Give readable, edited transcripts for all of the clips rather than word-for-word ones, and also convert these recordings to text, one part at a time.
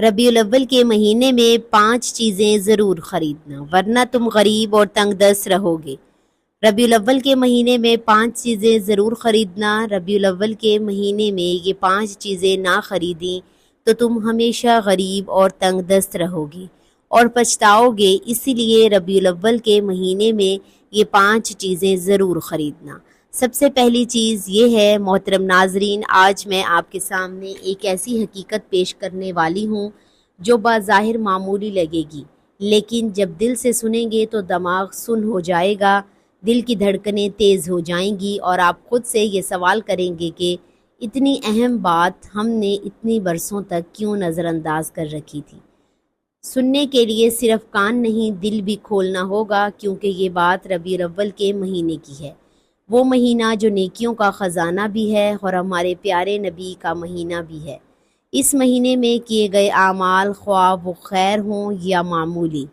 ربیع الاول کے مہینے میں 5 چیزیں ضرور خریدنا ورنہ تم غریب اور تنگ دست رہو گے۔ ربیع الاول کے مہینے میں 5 چیزیں ضرور خریدنا۔ ربیع الاول کے مہینے میں یہ 5 چیزیں نہ خریدیں تو تم ہمیشہ غریب اور تنگ دست رہو گے اور پچھتاؤ گے، اسی لیے ربیع الاول کے مہینے میں یہ 5 چیزیں ضرور خریدنا۔ سب سے پہلی چیز یہ ہے، محترم ناظرین، آج میں آپ کے سامنے ایک ایسی حقیقت پیش کرنے والی ہوں جو بظاہر معمولی لگے گی، لیکن جب دل سے سنیں گے تو دماغ سن ہو جائے گا، دل کی دھڑکنیں تیز ہو جائیں گی اور آپ خود سے یہ سوال کریں گے کہ اتنی اہم بات ہم نے اتنی برسوں تک کیوں نظر انداز کر رکھی تھی۔ سننے کے لیے صرف کان نہیں، دل بھی کھولنا ہوگا، کیونکہ یہ بات ربیع الاول کے مہینے کی ہے، وہ مہینہ جو نیکیوں کا خزانہ بھی ہے اور ہمارے پیارے نبی کا مہینہ بھی ہے۔ اس مہینے میں کیے گئے اعمال، خواہ وہ خیر ہوں یا معمولی،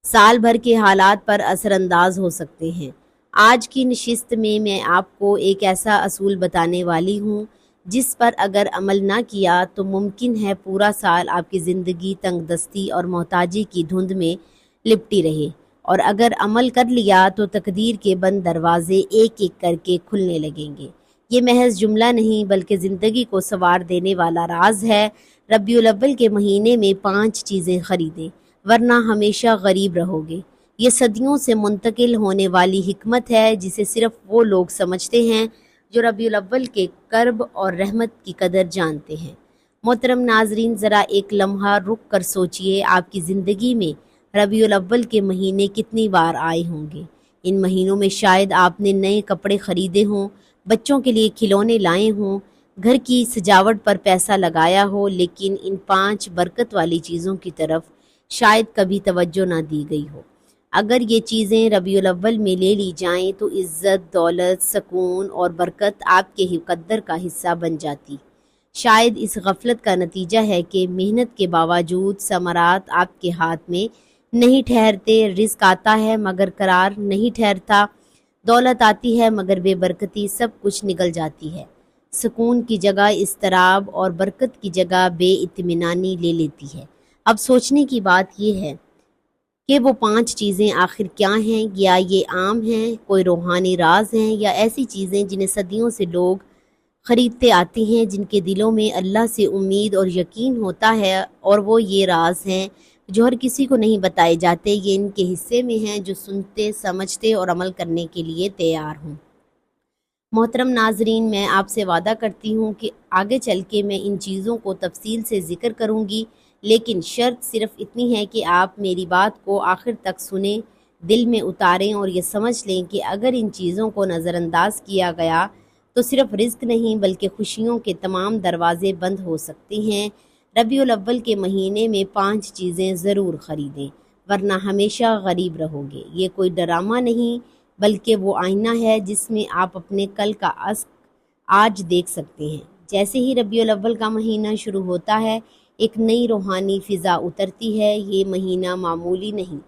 سال بھر کے حالات پر اثر انداز ہو سکتے ہیں۔ آج کی نشست میں آپ کو ایک ایسا اصول بتانے والی ہوں جس پر اگر عمل نہ کیا تو ممکن ہے پورا سال آپ کی زندگی تنگ دستی اور محتاجی کی دھند میں لپٹی رہے، اور اگر عمل کر لیا تو تقدیر کے بند دروازے ایک ایک کر کے کھلنے لگیں گے۔ یہ محض جملہ نہیں بلکہ زندگی کو سنوار دینے والا راز ہے۔ ربیع الاول کے مہینے میں 5 چیزیں خریدیں ورنہ ہمیشہ غریب رہو گے۔ یہ صدیوں سے منتقل ہونے والی حکمت ہے جسے صرف وہ لوگ سمجھتے ہیں جو ربیع الاول کے کرب اور رحمت کی قدر جانتے ہیں۔ محترم ناظرین، ذرا ایک لمحہ رک کر سوچئے، آپ کی زندگی میں ربیع الاول کے مہینے کتنی بار آئے ہوں گے؟ ان مہینوں میں شاید آپ نے نئے کپڑے خریدے ہوں، بچوں کے لیے کھلونے لائے ہوں، گھر کی سجاوٹ پر پیسہ لگایا ہو، لیکن ان 5 برکت والی چیزوں کی طرف شاید کبھی توجہ نہ دی گئی ہو۔ اگر یہ چیزیں ربیع الاول میں لے لی جائیں تو عزت، دولت، سکون اور برکت آپ کے مقدر کا حصہ بن جاتی۔ شاید اس غفلت کا نتیجہ ہے کہ محنت کے باوجود ثمرات آپ کے ہاتھ میں نہیں ٹھہرتے، رزق آتا ہے مگر قرار نہیں ٹھہرتا، دولت آتی ہے مگر بے برکتی سب کچھ نگل جاتی ہے، سکون کی جگہ اضطراب اور برکت کی جگہ بے اطمینانی لے لیتی ہے۔ اب سوچنے کی بات یہ ہے کہ وہ 5 چیزیں آخر کیا ہیں؟ یا یہ عام ہیں، کوئی روحانی راز ہیں، یا ایسی چیزیں جنہیں صدیوں سے لوگ خریدتے آتے ہیں، جن کے دلوں میں اللہ سے امید اور یقین ہوتا ہے، اور وہ یہ راز ہیں جو ہر کسی کو نہیں بتائے جاتے، یہ ان کے حصے میں ہیں جو سنتے، سمجھتے اور عمل کرنے کے لیے تیار ہوں۔ محترم ناظرین، میں آپ سے وعدہ کرتی ہوں کہ آگے چل کے میں ان چیزوں کو تفصیل سے ذکر کروں گی، لیکن شرط صرف اتنی ہے کہ آپ میری بات کو آخر تک سنیں، دل میں اتاریں اور یہ سمجھ لیں کہ اگر ان چیزوں کو نظر انداز کیا گیا تو صرف رزق نہیں بلکہ خوشیوں کے تمام دروازے بند ہو سکتے ہیں۔ ربیع الاول کے مہینے میں 5 چیزیں ضرور خریدیں ورنہ ہمیشہ غریب رہو گے۔ یہ کوئی ڈرامہ نہیں بلکہ وہ آئینہ ہے جس میں آپ اپنے کل کا عکس آج دیکھ سکتے ہیں۔ جیسے ہی ربیع الاول کا مہینہ شروع ہوتا ہے، ایک نئی روحانی فضا اترتی ہے۔ یہ مہینہ معمولی نہیں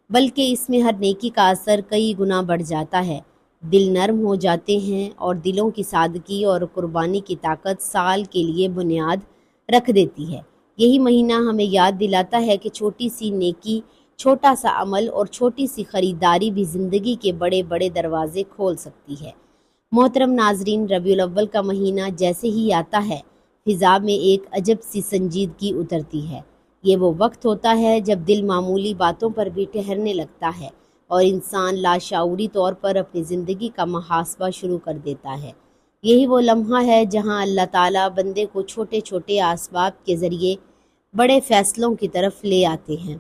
بلکہ اس میں ہر نیکی کا اثر کئی گنا بڑھ جاتا ہے، دل نرم ہو جاتے ہیں اور دلوں کی سادگی اور قربانی کی طاقت سال کے لیے بنیاد رکھ دیتی ہے۔ یہی مہینہ ہمیں یاد دلاتا ہے کہ چھوٹی سی نیکی، چھوٹا سا عمل اور چھوٹی سی خریداری بھی زندگی کے بڑے بڑے دروازے کھول سکتی ہے۔ محترم ناظرین، ربیع الاول کا مہینہ جیسے ہی آتا ہے، فضا میں ایک عجب سی سنجیدگی اترتی ہے۔ یہ وہ وقت ہوتا ہے جب دل معمولی باتوں پر بھی ٹھہرنے لگتا ہے اور انسان لاشعوری طور پر اپنی زندگی کا محاسبہ شروع کر دیتا ہے۔ یہی وہ لمحہ ہے جہاں اللہ تعالیٰ بندے کو چھوٹے چھوٹے اسباب کے ذریعے بڑے فیصلوں کی طرف لے آتے ہیں۔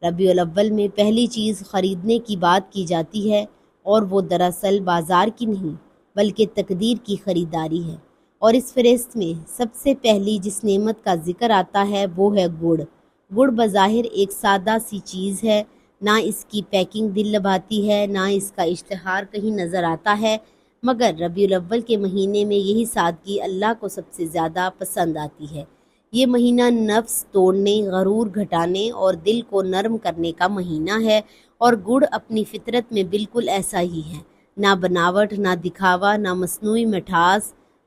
ربیع الاول میں پہلی چیز خریدنے کی بات کی جاتی ہے، اور وہ دراصل بازار کی نہیں بلکہ تقدیر کی خریداری ہے۔ اور اس فہرست میں سب سے پہلی جس نعمت کا ذکر آتا ہے وہ ہے گڑ۔ گڑ بظاہر ایک سادہ سی چیز ہے، نہ اس کی پیکنگ دل لبھاتی ہے، نہ اس کا اشتہار کہیں نظر آتا ہے، مگر ربیع الاول کے مہینے میں یہی سادگی اللہ کو سب سے زیادہ پسند آتی ہے۔ یہ مہینہ نفس توڑنے، غرور گھٹانے اور دل کو نرم کرنے کا مہینہ ہے، اور گڑ اپنی فطرت میں بالکل ایسا ہی ہے، نہ بناوٹ، نہ دکھاوا، نہ مصنوعی مٹھاس،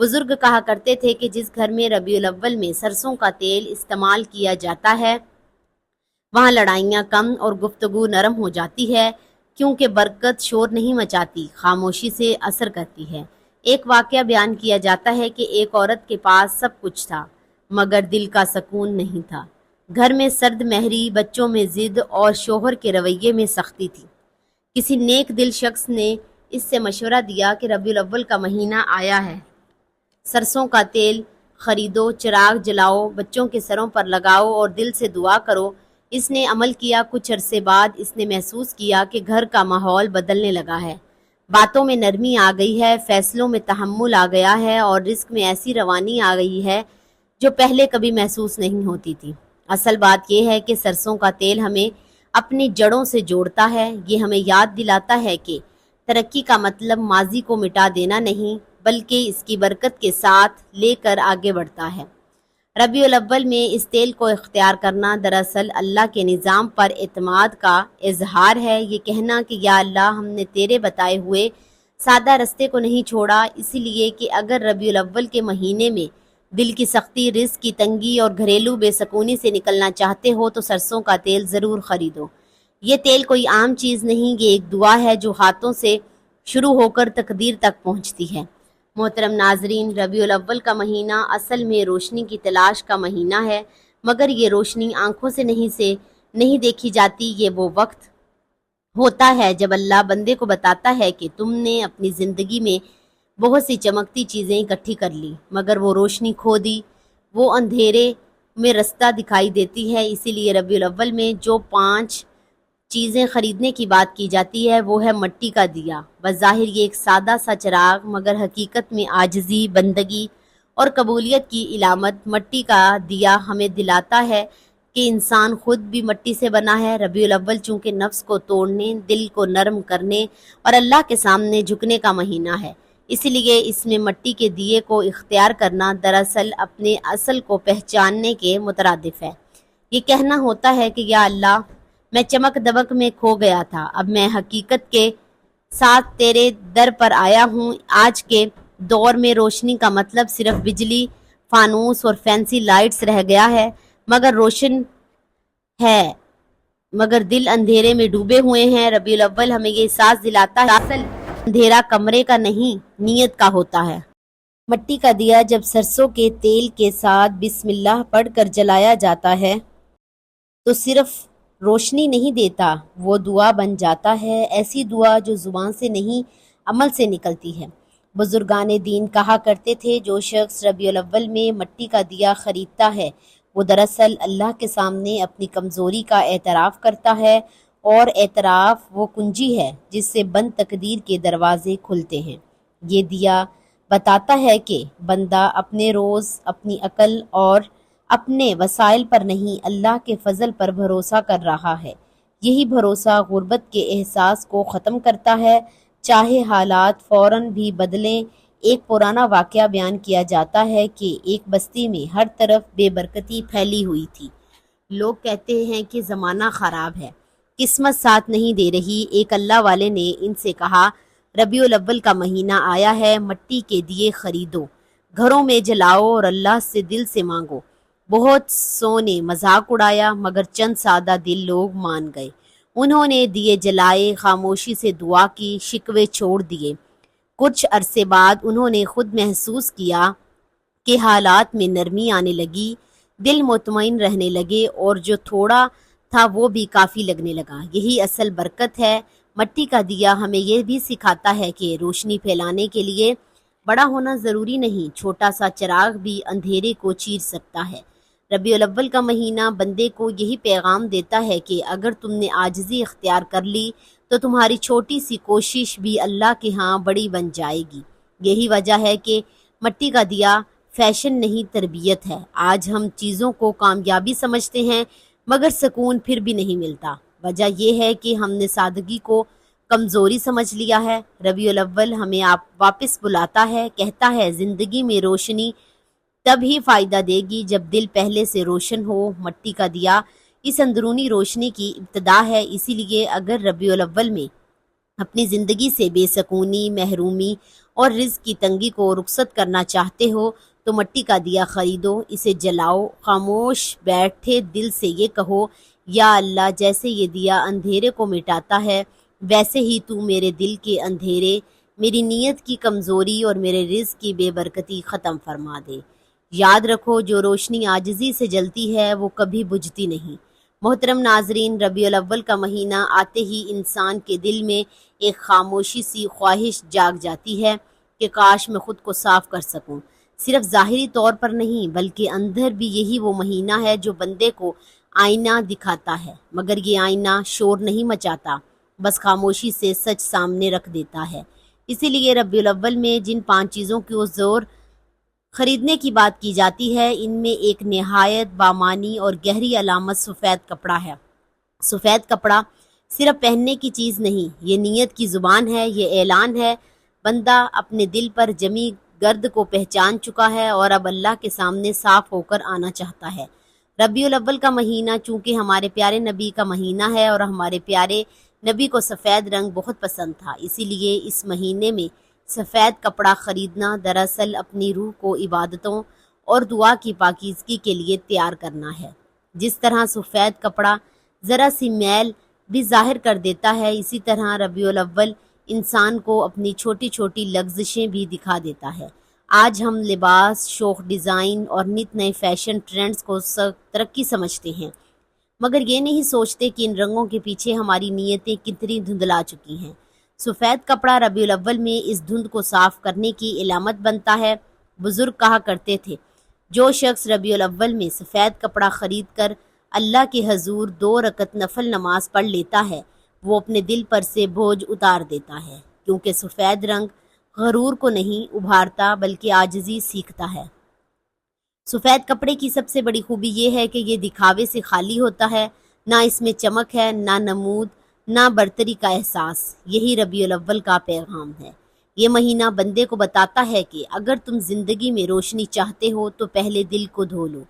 بزرگ کہا کرتے تھے کہ جس گھر میں ربیع الاول میں سرسوں کا تیل استعمال کیا جاتا ہے وہاں لڑائیاں کم اور گفتگو نرم ہو جاتی ہے، کیونکہ برکت شور نہیں مچاتی، خاموشی سے اثر کرتی ہے۔ ایک واقعہ بیان کیا جاتا ہے کہ ایک عورت کے پاس سب کچھ تھا مگر دل کا سکون نہیں تھا۔ گھر میں سرد مہری، بچوں میں ضد اور شوہر کے رویے میں سختی تھی۔ کسی نیک دل شخص نے اس سے مشورہ دیا کہ ربیع الاول کا مہینہ آیا ہے، سرسوں کا تیل خریدو، چراغ جلاؤ، بچوں کے سروں پر لگاؤ اور دل سے دعا کرو۔ اس نے عمل کیا۔ کچھ عرصے بعد اس نے محسوس کیا کہ گھر کا ماحول بدلنے لگا ہے، باتوں میں نرمی آ گئی ہے، فیصلوں میں تحمل آ گیا ہے اور رزق میں ایسی روانی آ گئی ہے جو پہلے کبھی محسوس نہیں ہوتی تھی۔ اصل بات یہ ہے کہ سرسوں کا تیل ہمیں اپنی جڑوں سے جوڑتا ہے۔ یہ ہمیں یاد دلاتا ہے کہ ترقی کا مطلب ماضی کو مٹا دینا نہیں بلکہ اس کی برکت کے ساتھ لے کر آگے بڑھتا ہے۔ ربیع الاول میں اس تیل کو اختیار کرنا دراصل اللہ کے نظام پر اعتماد کا اظہار ہے۔ یہ کہنا کہ یا اللہ، ہم نے تیرے بتائے ہوئے سادہ رستے کو نہیں چھوڑا، اسی لیے کہ اگر ربیع الاول کے مہینے میں دل کی سختی، رزق کی تنگی اور گھریلو بے سکونی سے نکلنا چاہتے ہو تو سرسوں کا تیل ضرور خریدو۔ یہ تیل کوئی عام چیز نہیں، یہ ایک دعا ہے جو ہاتھوں سے شروع ہو کر تقدیر تک پہنچتی ہے۔ محترم ناظرین، ربیع الاول کا مہینہ اصل میں روشنی کی تلاش کا مہینہ ہے، مگر یہ روشنی آنکھوں سے نہیں دیکھی جاتی۔ یہ وہ وقت ہوتا ہے جب اللہ بندے کو بتاتا ہے کہ تم نے اپنی زندگی میں بہت سی چمکتی چیزیں اکٹھی کر لی مگر وہ روشنی کھو دی، وہ اندھیرے میں رستہ دکھائی دیتی ہے۔ اسی لیے ربیع الاول میں جو 5 چیزیں خریدنے کی بات کی جاتی ہے وہ ہے مٹی کا دیا۔ بظاہر یہ ایک سادہ سا چراغ مگر حقیقت میں عاجزی، بندگی اور قبولیت کی علامت۔ مٹی کا دیا ہمیں دلاتا ہے کہ انسان خود بھی مٹی سے بنا ہے۔ ربیع الاول چونکہ نفس کو توڑنے، دل کو نرم کرنے اور اللہ کے سامنے جھکنے کا مہینہ ہے، اس لیے اس میں مٹی کے دیے کو اختیار کرنا دراصل اپنے اصل کو پہچاننے کے مترادف ہے۔ یہ کہنا ہوتا ہے کہ یا اللہ، میں چمک دمک میں کھو گیا تھا، اب میں حقیقت کے ساتھ تیرے در پر آیا ہوں۔ آج کے دور میں روشنی کا مطلب صرف بجلی، فانوس اور فینسی لائٹس رہ گیا ہے، مگر روشن ہے مگر دل اندھیرے میں ڈوبے ہوئے ہیں۔ ربیع الاول ہمیں یہ احساس دلاتا ہے اصل اندھیرا کمرے کا نہیں، نیت کا ہوتا ہے۔ مٹی کا دیا جب سرسوں کے تیل کے ساتھ بسم اللہ پڑھ کر جلایا جاتا ہے تو صرف روشنی نہیں دیتا، وہ دعا بن جاتا ہے، ایسی دعا جو زبان سے نہیں عمل سے نکلتی ہے۔ بزرگان دین کہا کرتے تھے جو شخص ربیع الاول میں مٹی کا دیا خریدتا ہے وہ دراصل اللہ کے سامنے اپنی کمزوری کا اعتراف کرتا ہے، اور اعتراف وہ کنجی ہے جس سے بند تقدیر کے دروازے کھلتے ہیں۔ یہ دیا بتاتا ہے کہ بندہ اپنے روز، اپنی عقل اور اپنے وسائل پر نہیں، اللہ کے فضل پر بھروسہ کر رہا ہے۔ یہی بھروسہ غربت کے احساس کو ختم کرتا ہے، چاہے حالات فوراً بھی بدلیں۔ ایک پرانا واقعہ بیان کیا جاتا ہے کہ ایک بستی میں ہر طرف بے برکتی پھیلی ہوئی تھی۔ لوگ کہتے ہیں کہ زمانہ خراب ہے، قسمت ساتھ نہیں دے رہی۔ ایک اللہ والے نے ان سے کہا، ربیع الاول کا مہینہ آیا ہے، مٹی کے دیے خریدو، گھروں میں جلاؤ اور اللہ سے دل سے مانگو۔ بہت سو نے مذاق اڑایا مگر چند سادہ دل لوگ مان گئے۔ انہوں نے دیے جلائے، خاموشی سے دعا کی، شکوے چھوڑ دیے۔ کچھ عرصے بعد انہوں نے خود محسوس کیا کہ حالات میں نرمی آنے لگی، دل مطمئن رہنے لگے اور جو تھوڑا تھا وہ بھی کافی لگنے لگا۔ یہی اصل برکت ہے۔ مٹی کا دیا ہمیں یہ بھی سکھاتا ہے کہ روشنی پھیلانے کے لیے بڑا ہونا ضروری نہیں، چھوٹا سا چراغ بھی اندھیرے کو چیر سکتا ہے۔ ربیع الاول کا مہینہ بندے کو یہی پیغام دیتا ہے کہ اگر تم نے عاجزی اختیار کر لی تو تمہاری چھوٹی سی کوشش بھی اللہ کے ہاں بڑی بن جائے گی۔ یہی وجہ ہے کہ مٹی کا دیا فیشن نہیں، تربیت ہے۔ آج ہم چیزوں کو کامیابی سمجھتے ہیں مگر سکون پھر بھی نہیں ملتا۔ وجہ یہ ہے کہ ہم نے سادگی کو کمزوری سمجھ لیا ہے۔ ربیع الاول ہمیں واپس بلاتا ہے، کہتا ہے زندگی میں روشنی تب ہی فائدہ دے گی جب دل پہلے سے روشن ہو۔ مٹی کا دیا اس اندرونی روشنی کی ابتدا ہے، اسی لیے اگر ربیع الاول میں اپنی زندگی سے بے سکونی، محرومی اور رزق کی تنگی کو رخصت کرنا چاہتے ہو تو مٹی کا دیا خریدو، اسے جلاؤ، خاموش بیٹھے دل سے یہ کہو، یا اللہ، جیسے یہ دیا اندھیرے کو مٹاتا ہے ویسے ہی تو میرے دل کے اندھیرے، میری نیت کی کمزوری اور میرے رزق کی بے برکتی ختم فرما دے۔ یاد رکھو، جو روشنی عاجزی سے جلتی ہے وہ کبھی بجھتی نہیں۔ محترم ناظرین، ربیع الاول کا مہینہ آتے ہی انسان کے دل میں ایک خاموشی سی خواہش جاگ جاتی ہے کہ کاش میں خود کو صاف کر سکوں، صرف ظاہری طور پر نہیں بلکہ اندر بھی۔ یہی وہ مہینہ ہے جو بندے کو آئینہ دکھاتا ہے، مگر یہ آئینہ شور نہیں مچاتا، بس خاموشی سے سچ سامنے رکھ دیتا ہے۔ اسی لیے ربیع الاول میں جن 5 چیزوں کی زور خریدنے کی بات کی جاتی ہے، ان میں ایک نہایت بامانی اور گہری علامت سفید کپڑا ہے۔ سفید کپڑا صرف پہننے کی چیز نہیں، یہ نیت کی زبان ہے، یہ اعلان ہے بندہ اپنے دل پر جمی گرد کو پہچان چکا ہے اور اب اللہ کے سامنے صاف ہو کر آنا چاہتا ہے۔ ربیع الاول کا مہینہ چونکہ ہمارے پیارے نبی کا مہینہ ہے اور ہمارے پیارے نبی کو سفید رنگ بہت پسند تھا، اسی لیے اس مہینے میں سفید کپڑا خریدنا دراصل اپنی روح کو عبادتوں اور دعا کی پاکیزگی کے لیے تیار کرنا ہے۔ جس طرح سفید کپڑا ذرا سی میل بھی ظاہر کر دیتا ہے، اسی طرح ربیع الاول انسان کو اپنی چھوٹی چھوٹی لغزشیں بھی دکھا دیتا ہے۔ آج ہم لباس، شوق، ڈیزائن اور نت نئے فیشن ٹرینڈز کو ترقی سمجھتے ہیں، مگر یہ نہیں سوچتے کہ ان رنگوں کے پیچھے ہماری نیتیں کتنی دھندلا چکی ہیں۔ سفید کپڑا ربیع الاول میں اس دھند کو صاف کرنے کی علامت بنتا ہے۔ بزرگ کہا کرتے تھے، جو شخص ربیع الاول میں سفید کپڑا خرید کر اللہ کے حضور 2 رکعت نفل نماز پڑھ لیتا ہے، وہ اپنے دل پر سے بوجھ اتار دیتا ہے، کیونکہ سفید رنگ غرور کو نہیں ابھارتا بلکہ عاجزی سیکھتا ہے۔ سفید کپڑے کی سب سے بڑی خوبی یہ ہے کہ یہ دکھاوے سے خالی ہوتا ہے، نہ اس میں چمک ہے، نہ نمود، نہ برتری کا احساس۔ یہی ربیع الاول کا پیغام ہے۔ یہ مہینہ بندے کو بتاتا ہے کہ اگر تم زندگی میں روشنی چاہتے ہو تو پہلے دل کو دھو لو۔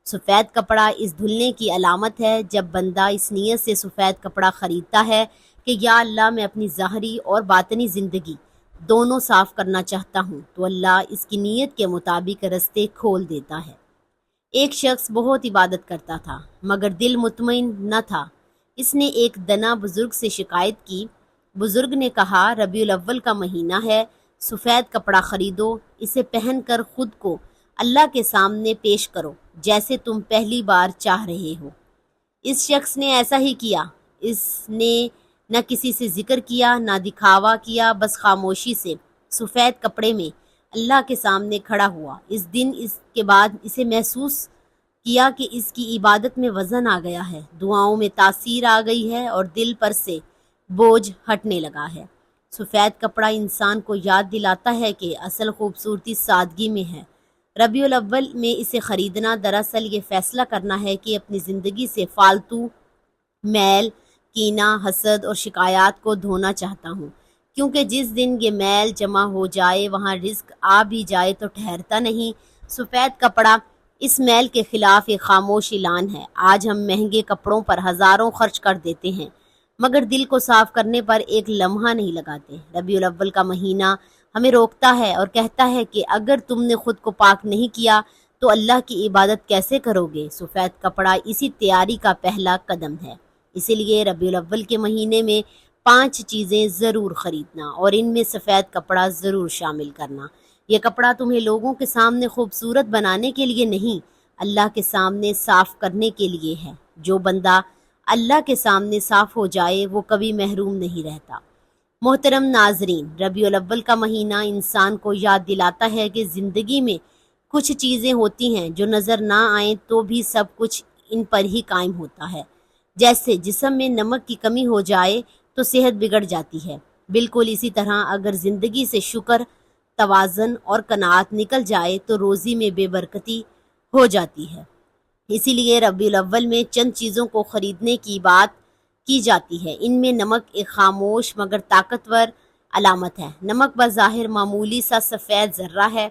سفید کپڑا اس دھلنے کی علامت ہے۔ جب بندہ اس نیت سے سفید کپڑا خریدتا ہے کہ یا اللہ، میں اپنی ظاہری اور باطنی زندگی دونوں صاف کرنا چاہتا ہوں، تو اللہ اس کی نیت کے مطابق رستے کھول دیتا ہے۔ ایک شخص بہت عبادت کرتا تھا مگر دل مطمئن نہ تھا۔ اس نے ایک دنا بزرگ سے شکایت کی۔ بزرگ نے کہا، ربیع الاول کا مہینہ ہے، سفید کپڑا خریدو، اسے پہن کر خود کو اللہ کے سامنے پیش کرو جیسے تم پہلی بار چاہ رہے ہو۔ اس شخص نے ایسا ہی کیا۔ اس نے نہ کسی سے ذکر کیا، نہ دکھاوا کیا، بس خاموشی سے سفید کپڑے میں اللہ کے سامنے کھڑا ہوا۔ اس دن اس کے بعد اسے محسوس کیا کہ اس کی عبادت میں وزن آ گیا ہے، دعاؤں میں تاثیر آ گئی ہے اور دل پر سے بوجھ ہٹنے لگا ہے۔ سفید کپڑا انسان کو یاد دلاتا ہے کہ اصل خوبصورتی سادگی میں ہے۔ ربیع الاول میں اسے خریدنا دراصل یہ فیصلہ کرنا ہے کہ اپنی زندگی سے فالتو میل، کینہ، حسد اور شکایات کو دھونا چاہتا ہوں، کیونکہ جس دن یہ میل جمع ہو جائے، وہاں رزق آ بھی جائے تو ٹھہرتا نہیں۔ سفید کپڑا اس میل کے خلاف ایک خاموش اعلان ہے۔ آج ہم مہنگے کپڑوں پر ہزاروں خرچ کر دیتے ہیں مگر دل کو صاف کرنے پر ایک لمحہ نہیں لگاتے۔ ربیع الاول کا مہینہ ہمیں روکتا ہے اور کہتا ہے کہ اگر تم نے خود کو پاک نہیں کیا تو اللہ کی عبادت کیسے کرو گے؟ سفید کپڑا اسی تیاری کا پہلا قدم ہے۔ اسی لیے ربیع الاول کے مہینے میں 5 چیزیں ضرور خریدنا اور ان میں سفید کپڑا ضرور شامل کرنا۔ یہ کپڑا تمہیں لوگوں کے سامنے خوبصورت بنانے کے لیے نہیں، اللہ کے سامنے صاف کرنے کے لیے ہے۔ جو بندہ اللہ کے سامنے صاف ہو جائے وہ کبھی محروم نہیں رہتا۔ محترم ناظرین، ربیع الاول کا مہینہ انسان کو یاد دلاتا ہے کہ زندگی میں کچھ چیزیں ہوتی ہیں جو نظر نہ آئیں تو بھی سب کچھ ان پر ہی قائم ہوتا ہے۔ جیسے جسم میں نمک کی کمی ہو جائے تو صحت بگڑ جاتی ہے، بالکل اسی طرح اگر زندگی سے شکر، توازن اور قناعت نکل جائے تو روزی میں بے برکتی ہو جاتی ہے۔ اسی لیے ربیع الاول میں چند چیزوں کو خریدنے کی بات کی جاتی ہے۔ ان میں نمک ایک خاموش مگر طاقتور علامت ہے۔ نمک بظاہر معمولی سا سفید ذرہ ہے،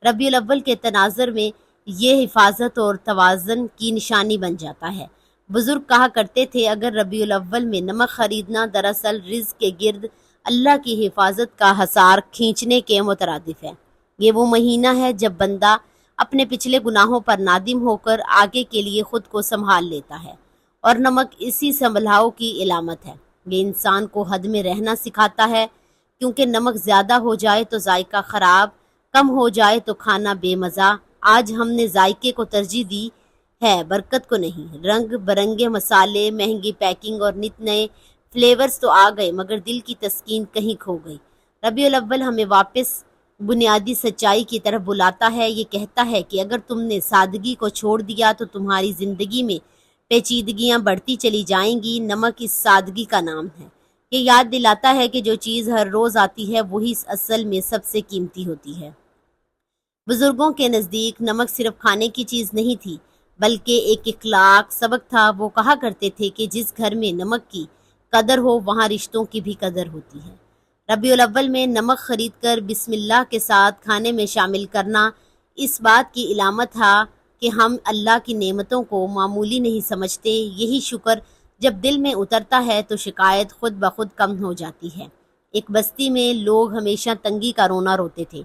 ربیع الاول کے تناظر میں یہ حفاظت اور توازن کی نشانی بن جاتا ہے۔ بزرگ کہا کرتے تھے، اگر ربیع الاول میں نمک خریدنا دراصل رزق کے گرد اللہ کی حفاظت کا حصار کھینچنے کے مترادف ہے۔ یہ وہ مہینہ ہے جب بندہ اپنے پچھلے گناہوں پر نادم ہو کر آگے کے لیے خود کو سنبھال لیتا ہے، اور نمک اسی سنبھلاؤ کی علامت ہے۔ یہ انسان کو حد میں رہنا سکھاتا ہے، کیونکہ نمک زیادہ ہو جائے تو ذائقہ خراب، کم ہو جائے تو کھانا بے مزہ۔ آج ہم نے ذائقے کو ترجیح دی ہے، برکت کو نہیں۔ رنگ برنگے مسالے، مہنگی پیکنگ اور نت نئے فلیورز تو آ گئے، مگر دل کی تسکین کہیں کھو گئی۔ ربیع الاول ہمیں واپس بنیادی سچائی کی طرف بلاتا ہے۔ یہ کہتا ہے کہ اگر تم نے سادگی کو چھوڑ دیا تو تمہاری زندگی میں پیچیدگیاں بڑھتی چلی جائیں گی۔ نمک اس سادگی کا نام ہے۔ یہ یاد دلاتا ہے کہ جو چیز ہر روز آتی ہے وہی اصل میں سب سے قیمتی ہوتی ہے۔ بزرگوں کے نزدیک نمک صرف کھانے کی چیز نہیں تھی، بلکہ ایک اخلاق سبق تھا۔ وہ کہا کرتے تھے کہ جس گھر میں نمک کی قدر ہو وہاں رشتوں کی بھی قدر ہوتی ہے۔ ربیع الاول میں نمک خرید کر بسم اللہ کے ساتھ کھانے میں شامل کرنا اس بات کی علامت تھا کہ ہم اللہ کی نعمتوں کو معمولی نہیں سمجھتے۔ یہی شکر جب دل میں اترتا ہے تو شکایت خود بخود کم ہو جاتی ہے۔ ایک بستی میں لوگ ہمیشہ تنگی کا رونا روتے تھے۔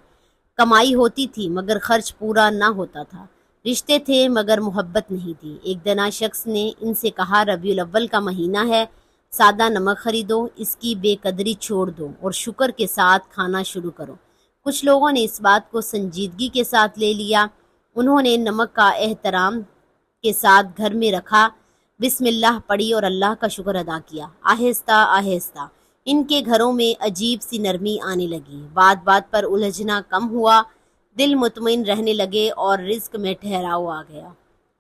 کمائی ہوتی تھی مگر خرچ پورا نہ ہوتا تھا، رشتے تھے مگر محبت نہیں تھی۔ ایک دنا شخص نے ان سے کہا، ربیع الاول کا مہینہ ہے، سادہ نمک خریدو، اس کی بے قدری چھوڑ دو اور شکر کے ساتھ کھانا شروع کرو۔ کچھ لوگوں نے اس بات کو سنجیدگی کے ساتھ لے لیا۔ انہوں نے نمک کا احترام کے ساتھ گھر میں رکھا، بسم اللہ پڑھی اور اللہ کا شکر ادا کیا۔ آہستہ آہستہ ان کے گھروں میں عجیب سی نرمی آنے لگی، بات بات پر الجھنا کم ہوا، دل مطمئن رہنے لگے اور رزق میں ٹھہراؤ آ گیا۔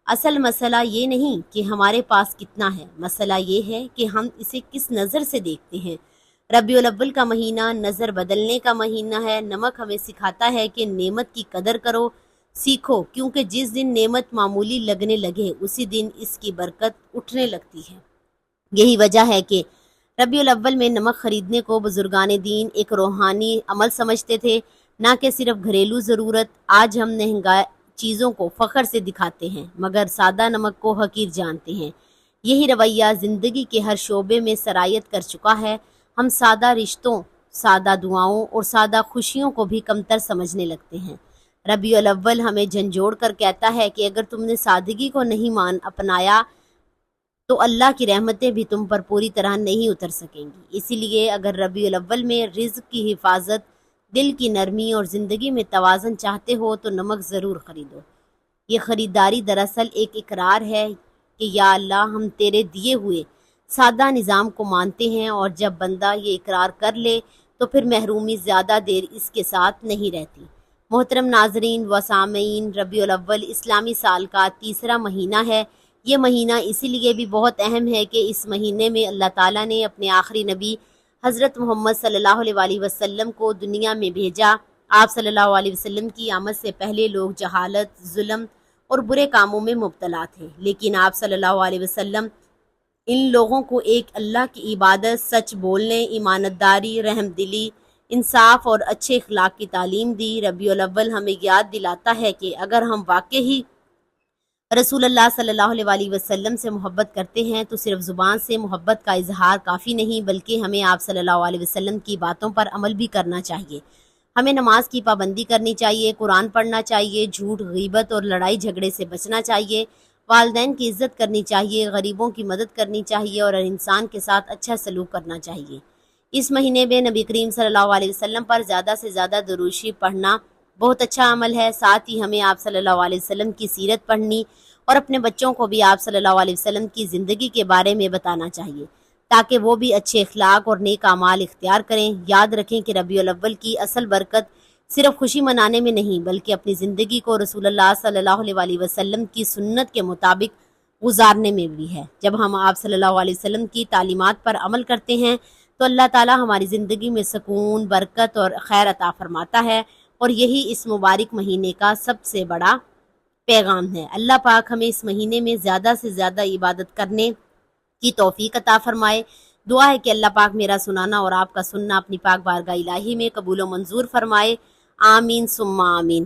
اصل مسئلہ یہ نہیں کہ ہمارے پاس کتنا ہے، مسئلہ یہ ہے کہ ہم اسے کس نظر سے دیکھتے ہیں۔ ربیع الاول کا مہینہ نظر بدلنے کا مہینہ ہے۔ نمک ہمیں سکھاتا ہے کہ نعمت کی قدر کرو سیکھو، کیونکہ جس دن نعمت معمولی لگنے لگے اسی دن اس کی برکت اٹھنے لگتی ہے۔ یہی وجہ ہے کہ ربیع الاول میں نمک خریدنے کو بزرگان دین ایک روحانی عمل سمجھتے تھے، نہ کہ صرف گھریلو ضرورت۔ آج ہم مہنگا چیزوں کو فخر سے دکھاتے ہیں مگر سادہ نمک کو حقیر جانتے ہیں۔ یہی رویہ زندگی کے ہر شعبے میں سرایت کر چکا ہے۔ ہم سادہ رشتوں، سادہ دعاؤں اور سادہ خوشیوں کو بھی کمتر سمجھنے لگتے ہیں۔ ربیع الاول ہمیں جھنجھوڑ کر کہتا ہے کہ اگر تم نے سادگی کو نہیں اپنایا تو اللہ کی رحمتیں بھی تم پر پوری طرح نہیں اتر سکیں گی۔ اسی لیے اگر ربیع الاول میں رزق کی حفاظت، دل کی نرمی اور زندگی میں توازن چاہتے ہو تو نمک ضرور خریدو۔ یہ خریداری دراصل ایک اقرار ہے کہ یا اللہ ہم تیرے دیے ہوئے سادہ نظام کو مانتے ہیں، اور جب بندہ یہ اقرار کر لے تو پھر محرومی زیادہ دیر اس کے ساتھ نہیں رہتی۔ محترم ناظرین و سامعین، ربیع الاول اسلامی سال کا تیسرا مہینہ ہے۔ یہ مہینہ اسی لیے بھی بہت اہم ہے کہ اس مہینے میں اللہ تعالیٰ نے اپنے آخری نبی حضرت محمد صلی اللہ علیہ وسلم کو دنیا میں بھیجا۔ آپ صلی اللہ علیہ وسلم کی آمد سے پہلے لوگ جہالت، ظلم اور برے کاموں میں مبتلا تھے، لیکن آپ صلی اللہ علیہ وسلم ان لوگوں کو ایک اللہ کی عبادت، سچ بولنے، ایمانت داری، رحم دلی، انصاف اور اچھے اخلاق کی تعلیم دی۔ ربیع الاول ہمیں یاد دلاتا ہے کہ اگر ہم واقعی رسول اللہ صلی اللہ علیہ وسلم سے محبت کرتے ہیں تو صرف زبان سے محبت کا اظہار کافی نہیں، بلکہ ہمیں آپ صلی اللہ علیہ وسلم کی باتوں پر عمل بھی کرنا چاہیے۔ ہمیں نماز کی پابندی کرنی چاہیے، قرآن پڑھنا چاہیے، جھوٹ، غیبت اور لڑائی جھگڑے سے بچنا چاہیے، والدین کی عزت کرنی چاہیے، غریبوں کی مدد کرنی چاہیے اور ہر انسان کے ساتھ اچھا سلوک کرنا چاہیے۔ اس مہینے میں نبی کریم صلی اللہ علیہ وسلم پر زیادہ سے زیادہ درود شریف پڑھنا بہت اچھا عمل ہے۔ ساتھ ہی ہمیں آپ صلی اللہ علیہ وسلم کی سیرت پڑھنی اور اپنے بچوں کو بھی آپ صلی اللہ علیہ وسلم کی زندگی کے بارے میں بتانا چاہیے، تاکہ وہ بھی اچھے اخلاق اور نیک اعمال اختیار کریں۔ یاد رکھیں کہ ربیع الاول کی اصل برکت صرف خوشی منانے میں نہیں، بلکہ اپنی زندگی کو رسول اللہ صلی اللہ علیہ وسلم کی سنت کے مطابق گزارنے میں بھی ہے۔ جب ہم آپ صلی اللہ علیہ وسلم کی تعلیمات پر عمل کرتے ہیں تو اللہ تعالی ہماری زندگی میں سکون، برکت اور خیر عطا فرماتا ہے، اور یہی اس مبارک مہینے کا سب سے بڑا پیغام ہے۔ اللہ پاک ہمیں اس مہینے میں زیادہ سے زیادہ عبادت کرنے کی توفیق عطا فرمائے۔ دعا ہے کہ اللہ پاک میرا سنانا اور آپ کا سننا اپنی پاک بارگاہ الہی میں قبول و منظور فرمائے۔ آمین ثم آمین۔